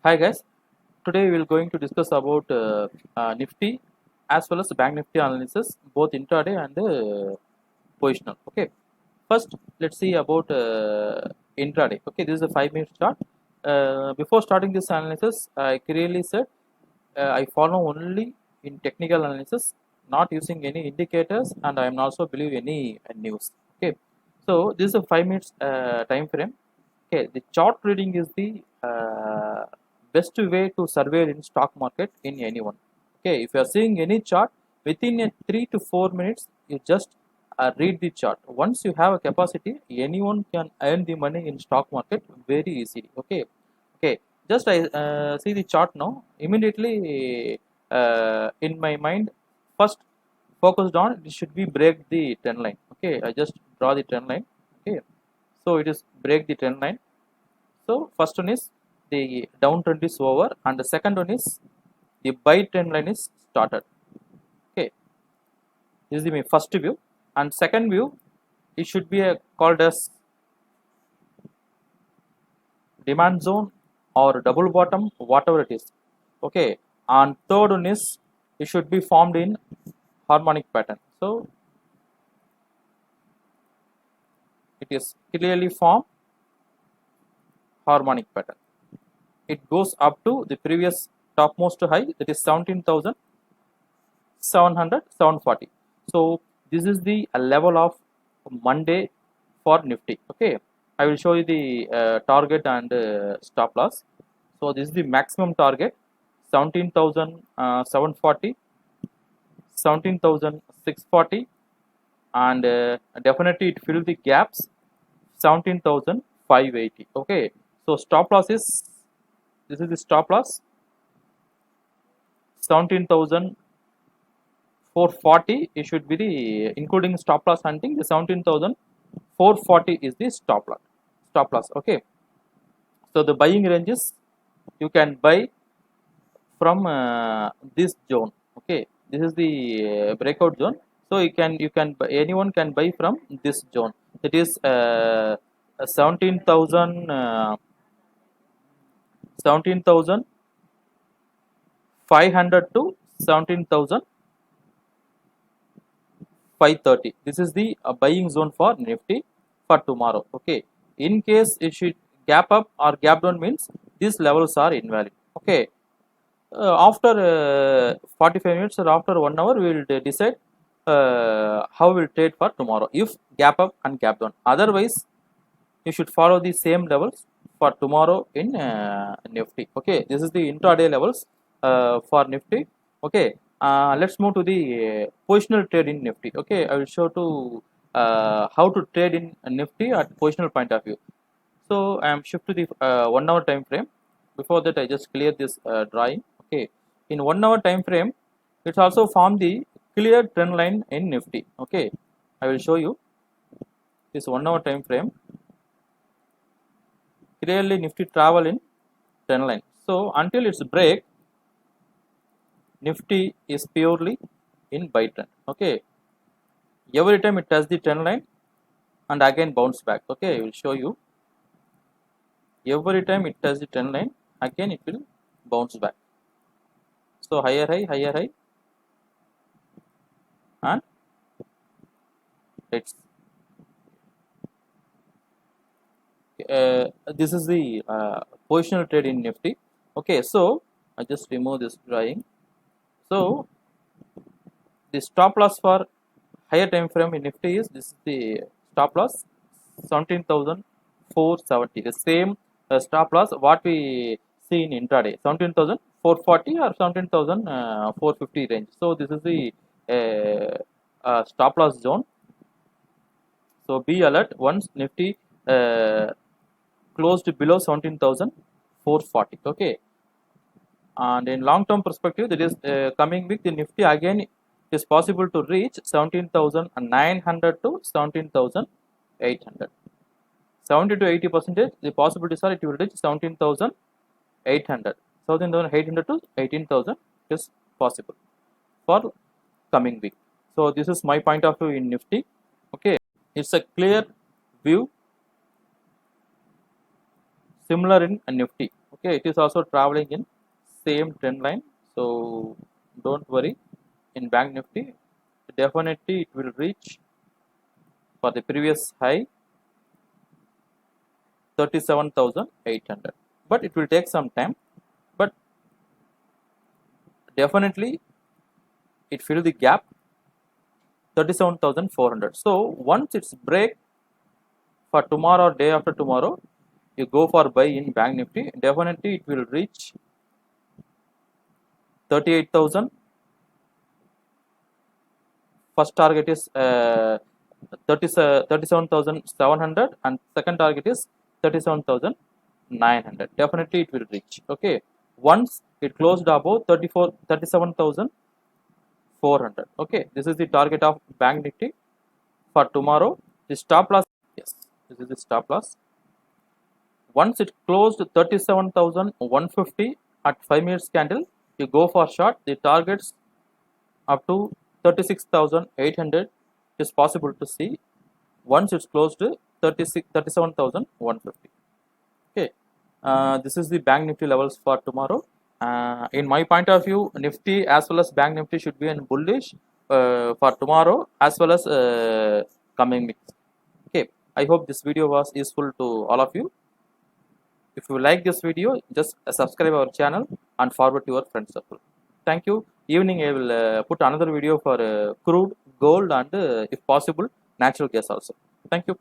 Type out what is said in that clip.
Hi guys, today we will going to discuss about Nifty as well as Bank Nifty analysis, both intraday and positional. Okay, first let's see about intraday. Okay, this is a 5 minute chart. Before starting this analysis, I clearly said I follow only in technical analysis, not using any indicators, and I am also believe any news. Okay, so this is a 5 minutes time frame. Okay, the chart reading is the best way to survey in stock market in anyone. Okay, if you are seeing any chart within a 3 to 4 minutes, you just read the chart. Once you have a capacity, anyone can earn the money in stock market very easily. Okay, okay. Just I see the chart now. Immediately in my mind, first focused on it should be break the trend line. Okay, I just draw the trend line. Okay, so it is break the trend line. So first one is the downtrend is over, and the second one is the buy trend line is started. Okay, this is the my first view, and second view it should be called as demand zone or double bottom, whatever it is. Okay, and third one is it should be formed in harmonic pattern. So it is clearly formed harmonic pattern. It goes up to the previous topmost high, that is 17,700, 740. So this is the level of Monday for Nifty. Okay, I will show you the target and stop loss. So this is the maximum target, 17,740, 17,640, and definitely it filled the gaps, 17,580. Okay, so stop loss is, this is the stop loss, 17,440. It should be the including stop loss hunting. The 17,440 is the stop loss. Stop loss. Okay. So the buying ranges you can buy from this zone. Okay, this is the breakout zone. So you can anyone can buy from this zone. That is 17,000. 17,500 to 17,530. This is the buying zone for Nifty for tomorrow. Okay. In case it should gap up or gap down, means these levels are invalid. Okay. After 45 minutes or after 1 hour, we will decide how we will trade for tomorrow. If gap up and gap down. Otherwise, you should follow the same levels for tomorrow in Nifty. Okay, this is the intraday levels for Nifty. Okay, let's move to the positional trade in Nifty. Okay, I will show to how to trade in Nifty at positional point of view. So I am shift to the 1 hour time frame. Before that, I just clear this drawing. Okay, in 1 hour time frame, it's also formed the clear trend line in Nifty. Okay, I will show you this 1 hour time frame. Clearly Nifty travel in trend line. So until its break, Nifty is purely in buy trend. Okay, every time it touches the trend line and again bounce back. Okay, I will show you. Every time it touches the trend line, again it will bounce back. So higher high, and it's this is the positional trade in Nifty. Okay, so I just remove this drawing. So the stop loss for higher time frame in Nifty is, this is the stop loss, 17,470. The same stop loss what we see in intraday, 17,440 or 17,450 range. So this is the stop loss zone. So be alert once Nifty closed below 17,440. Okay, and in long term perspective, that is coming week the Nifty again it is possible to reach 17,900 to 17,800. 70 to 80% the possibilities are it will reach 17,800. 17,800 to 18,000 is possible for coming week. So this is my point of view in Nifty. Okay, it's a clear view similar in Nifty. Okay. Okay, it is also traveling in same trend line, so don't worry. In Bank Nifty, definitely it will reach for the previous high 37,800, but it will take some time, but definitely it fill the gap 37,400. So once it's break for tomorrow or day after tomorrow, you go for buy in Bank Nifty, definitely it will reach 38,000. First target is 37,700 and second target is 37,900. Definitely it will reach. Okay, once it closed above 37,400. Okay, this is the target of Bank Nifty for tomorrow. The stop loss, yes, this is the stop loss. Once it closed 37,150 at 5 minutes candle, you go for short. The targets up to 36,800 is possible to see once it's closed to 37,150. Okay, this is the Bank Nifty levels for tomorrow. In my point of view, Nifty as well as Bank Nifty should be in bullish for tomorrow as well as coming weeks. Okay, I hope this video was useful to all of you. If you like this video, just subscribe our channel and forward to your friend circle. Thank you. Evening I will put another video for crude, gold and if possible natural gas also. Thank you.